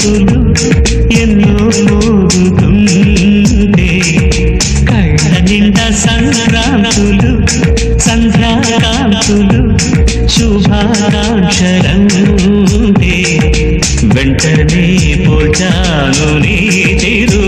మోగులు ఎన్నో మోగుతుంటే కళ్ళ నిండా సంక్రాంతులు సంధ్యాకాంతులు శుభాకాంక్షలంటే వెంటనే పోచాను నీ చిరు